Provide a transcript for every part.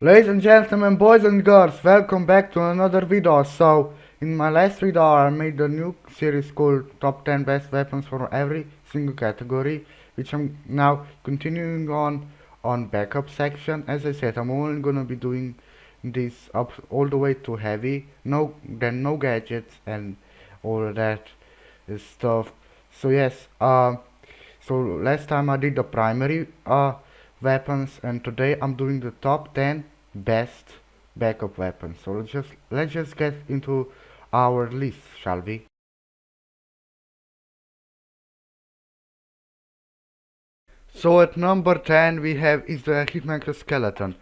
Ladies and gentlemen, boys and girls, welcome back to another video. So, in my last video I made a new series called Top 10 Best Weapons for every single category, which I'm now continuing on backup section. As I said, I'm only gonna be doing this up all the way to heavy, no gadgets and all of that stuff. So yes, so last time I did the primary weapons, and today I'm doing the top 10 best backup weapons. So let's just get into our list, shall we? So at number 10 we have is the Hitmaker Skeleton.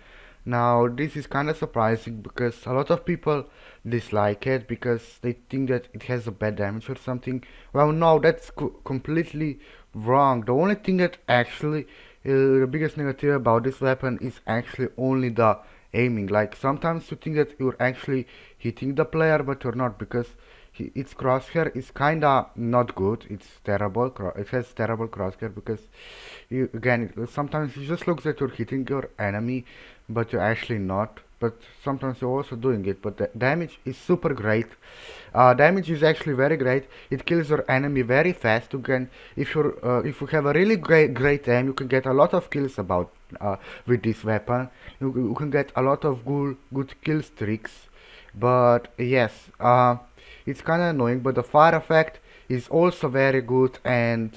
Now this is kind of surprising because a lot of people dislike it because they think that it has a bad damage or something. Well, no, that's completely wrong. The only thing that actually the biggest negative about this weapon is actually only the aiming. Like sometimes you think that you're actually hitting the player but you're not because its crosshair is kinda not good. It's terrible. It has terrible crosshair because again sometimes it just looks like you're hitting your enemy, but you're actually not. But sometimes you're also doing it. But the damage is super great. Damage is actually very great. It kills your enemy very fast. You can, if you have a really great aim, you can get a lot of kills with this weapon. You can get a lot of good kill streaks. But yes, it's kind of annoying, but the fire effect is also very good. And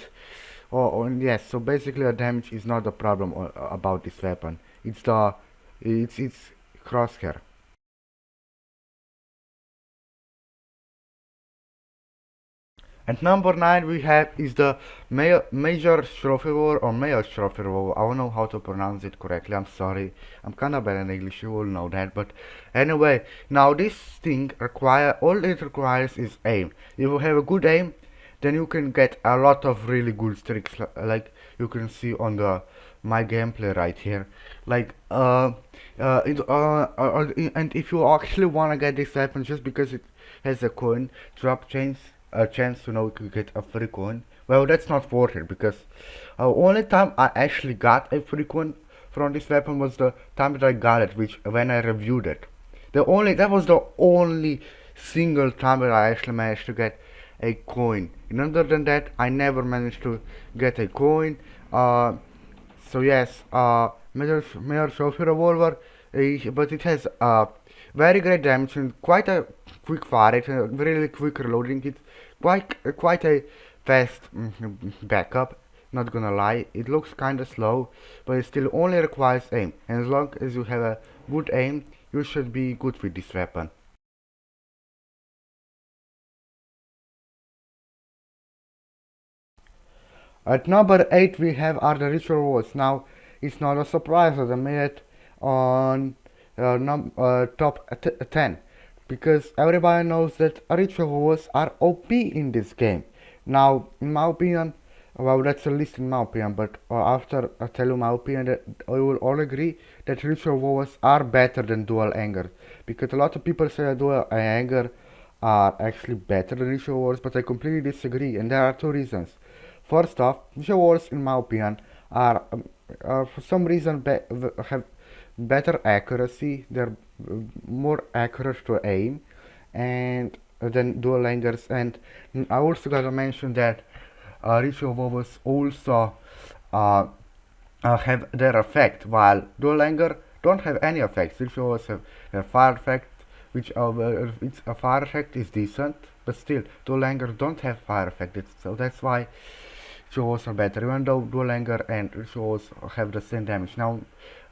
yes, so basically the damage is not the problem about this weapon. It's crosshair. And number 9 we have is the Major Trophy War or Mayor Trophy War. I don't know how to pronounce it correctly. I'm sorry. I'm kind of bad in English. You all know that. But anyway, now this thing all it requires is aim. If you have a good aim, then you can get a lot of really good streaks, like you can see on the my gameplay right here. Like and if you actually wanna get this weapon just because it has a coin drop a chance to know to get a free coin, well, that's not worth it because only time I actually got a free coin from this weapon was the time that I got it, which when I reviewed it. That was the only single time that I actually managed to get a coin. And other than that, I never managed to get a coin. So yes, Mayor Trophy Revolver, but it has very great damage and quite a quick fire. It's a really quick reloading. It's quite a fast backup. Not gonna lie, it looks kinda slow, but it still only requires aim. And as long as you have a good aim, you should be good with this weapon. At number 8 we have are the Ritual Wars. Now it's not a surprise that I made it on top 10 because everybody knows that Ritual Wars are OP in this game. Now in my opinion, well, that's a list in my opinion, but after I tell you my opinion, that I will all agree that Ritual Wars are better than Dual Anger because a lot of people say that Dual Anger are actually better than Ritual Wars, but I completely disagree, and there are two reasons. First off, Ninja Wars, in my opinion, are for some reason have better accuracy. They're more accurate to aim, and than Dual Langers. And I also gotta mention that Ritual Wars also uh, have their effect, while Dual Langer don't have any effects. Ritual Wars have their fire effect, which its a fire effect is decent, but still Dual Langer don't have fire effect. So that's why Rituals are better, even though Dual Anger and Rituals have the same damage. Now,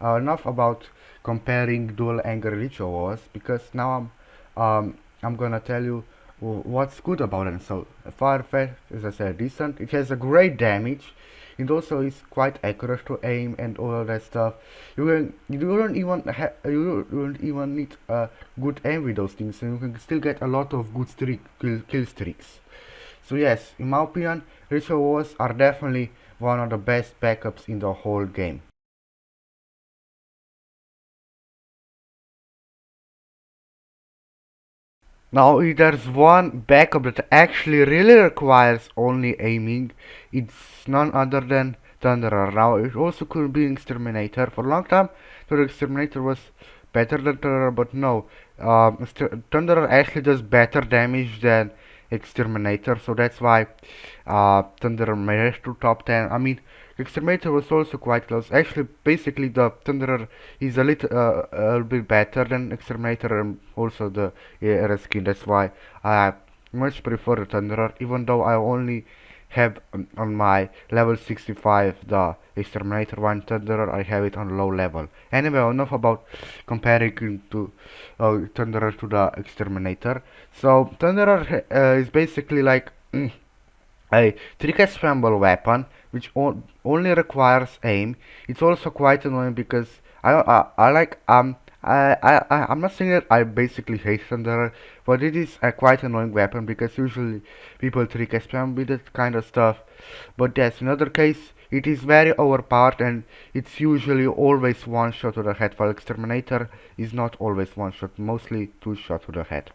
enough about comparing Dual Anger and Rituals, because now I'm gonna tell you what's good about it. So, Fire Effect, as I said, decent. It has a great damage. It also is quite accurate to aim and all of that stuff. You don't even need a good aim with those things, and you can still get a lot of good kill streaks. So yes, in my opinion, Ritual Wars are definitely one of the best backups in the whole game. Now, if there's one backup that actually really requires only aiming, it's none other than Thunderer. Now, it also could be Exterminator. For a long time, the Exterminator was better than Thunderer, but no. Thunderer actually does better damage than Exterminator, so that's why Thunderer made it to top 10. I mean, Exterminator was also quite close. Actually, basically, the Thunderer is a little bit better than Exterminator and also the era skin. That's why I much prefer the Thunderer, even though I only have on my level 65 the Exterminator one. Thunderer I have it on low level. Anyway, enough about comparing to Thunderer to the Exterminator. So Thunderer is basically like a trick scramble weapon which only requires aim. It's also quite annoying because I like I'm not saying that I basically hate Thunderer, but it is a quite annoying weapon because usually people trick spam with that kind of stuff. But yes, in other case, it is very overpowered and it's usually always one shot to the head, while Exterminator is not always one shot, mostly two shot to the head.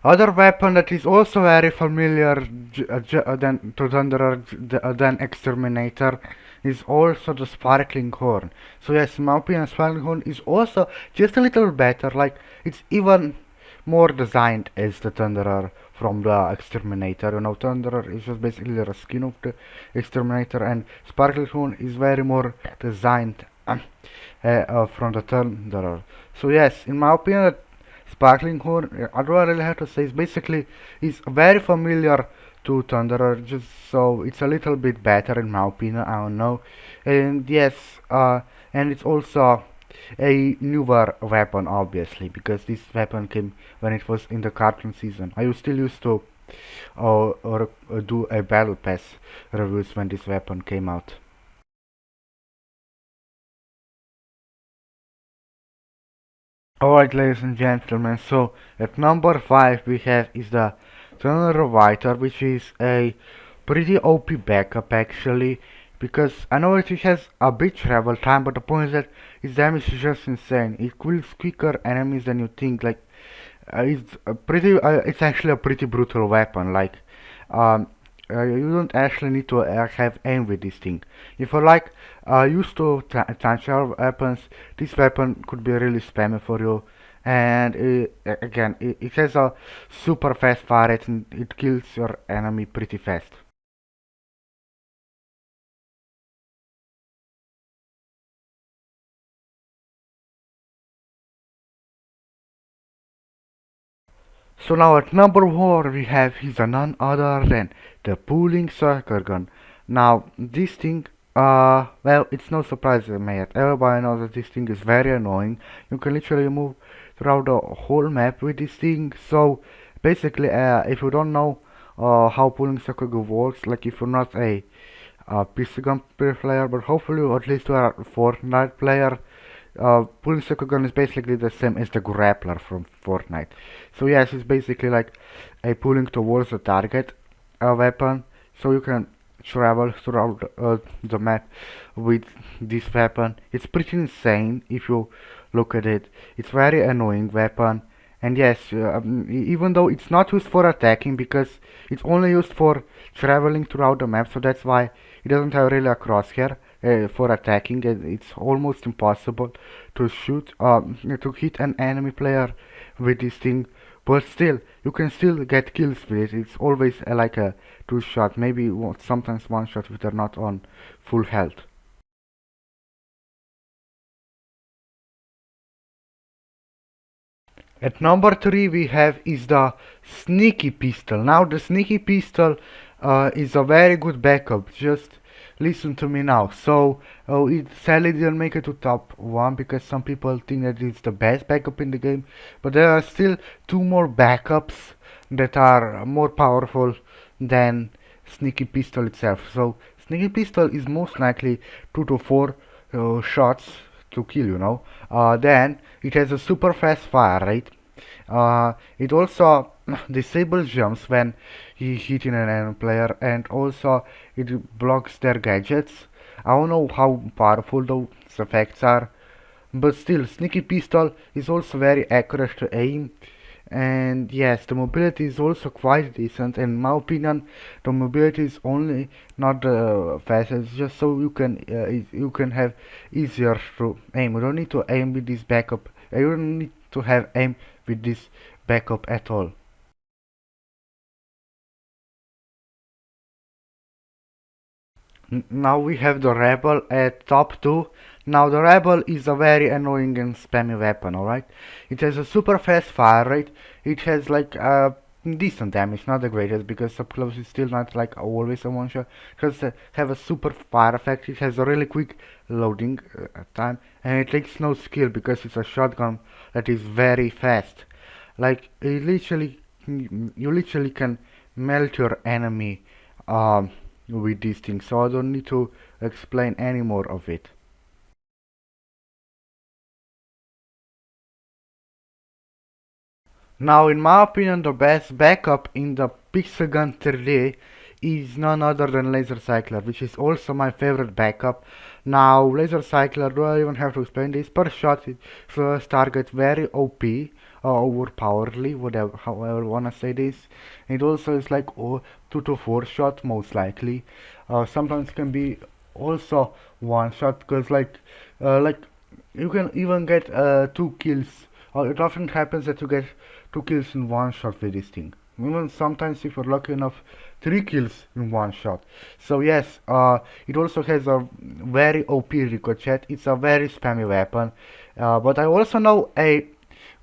Other weapon that is also very familiar than to Thunderer than Exterminator is also the Sparkling Horn. So yes, in my opinion, Sparkling Horn is also just a little better. Like it's even more designed as the Thunderer from the Exterminator. You know, Thunderer is just basically the skin of the Exterminator, and Sparkling Horn is very more designed from the Thunderer. So yes, in my opinion, Sparkling Horn, I don't really have to say, is very familiar to Thunderer, just so it's a little bit better in my opinion, I don't know. And yes, and it's also a newer weapon, obviously, because this weapon came when it was in the cartoon season. I still used to do a battle pass reviews when this weapon came out. Alright, ladies and gentlemen, so at number 5 we have is the Thunder Fighter, which is a pretty OP backup actually, because I know it has a bit travel time, but the point is that its damage is just insane. It kills quicker enemies than you think. Like it's actually a pretty brutal weapon. Like um, you don't actually need to have aim with this thing. If you like used to transfer weapons, this weapon could be really spammy for you. And again, it has a super fast fire rate and it kills your enemy pretty fast. So now at number 4 we have is none other than the pooling circle gun. Now this thing, well, it's no surprise mate. Everybody knows that this thing is very annoying. You can literally move throughout the whole map with this thing. So basically, if you don't know how pooling circle gun works, like if you're not a PC gun player, but hopefully or at least you are a Fortnite player, pulling circle gun is basically the same as the grappler from Fortnite. So yes, it's basically like a pulling towards the target weapon, so you can travel throughout the map with this weapon. It's pretty insane if you look at it. It's very annoying weapon, and yes, even though it's not used for attacking because it's only used for traveling throughout the map, so that's why it doesn't have really a crosshair for attacking. It's almost impossible to shoot to hit an enemy player with this thing, but still you can still get kills with it. It's always like a two shot, maybe sometimes one shot if they're not on full health. At number 3 we have is the Sneaky Pistol. Now the Sneaky Pistol is a very good backup. Just listen to me now. So it sadly didn't make it to top 1 because some people think that it's the best backup in the game. But there are still two more backups that are more powerful than Sneaky Pistol itself. So Sneaky Pistol is most likely 2 to 4 shots to kill, you know. Then it has a super fast fire rate. It also disables jumps when he hitting an enemy player, and also it blocks their gadgets. I don't know how powerful those effects are, but still, Sneaky Pistol is also very accurate to aim, And yes, the mobility is also quite decent. In my opinion, the mobility is only not the fastest, just so you can you can have easier to aim. You don't need to aim with this backup. You don't need to have aim with this backup at all. Now we have the Rebel at top 2. Now the Rebel is a very annoying and spammy weapon, alright? It has a super fast fire rate, it has like a decent damage, not the greatest, because up close is still not like always a one shot. It has have a super fire effect, it has a really quick loading time, and it takes no skill because it's a shotgun that is very fast. Like, you literally can melt your enemy. Um, with these things, so I don't need to explain any more of it. Now, in my opinion, the best backup in the Pixel Gun 3D is none other than Laser Cycler, which is also my favorite backup. Now, Laser Cycler, do I even have to explain this? Per shot, it first target very OP, overpoweredly, whatever, however you wanna say this. It also is like 2 to 4 shot, most likely. Sometimes can be also one shot, because like you can even get 2 kills. It often happens that you get 2 kills in one shot with this thing. Even sometimes, if you're lucky enough, 3 kills in one shot. So yes, it also has a very OP ricochet. It's a very spammy weapon. But I also know a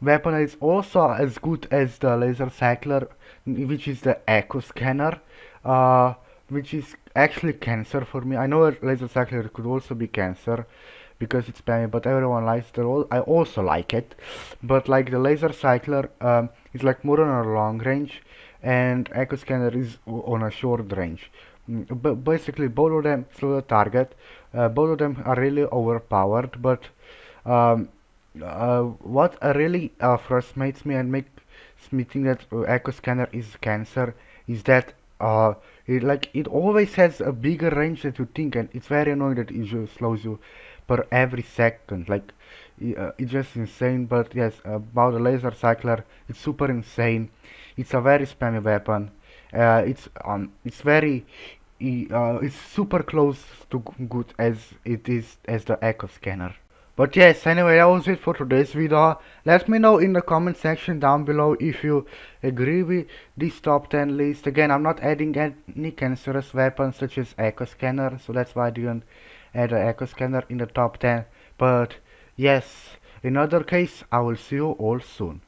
weapon that is also as good as the laser cycler, which is the echo scanner, which is actually cancer for me. I know a laser cycler could also be cancer because it's spammy, but everyone likes it. I also like it, but like the laser cycler is like more on a long range, and echo scanner is on a short range. But basically, both of them slow the target. Both of them are really overpowered, but um, what really frustrates me and makes me think that echo scanner is cancer is that it always has a bigger range than you think, and it's very annoying that it just slows you per every second. Like it's just insane. But yes, about the laser cycler, it's super insane. It's a very spammy weapon. It's very it's super close to good as it is as the echo scanner. But yes, anyway, that was it for today's video. Let me know in the comment section down below if you agree with this top 10 list. Again, I'm not adding any cancerous weapons such as Echo Scanner, so that's why I didn't add an Echo Scanner in the top 10. But yes, in other case, I will see you all soon.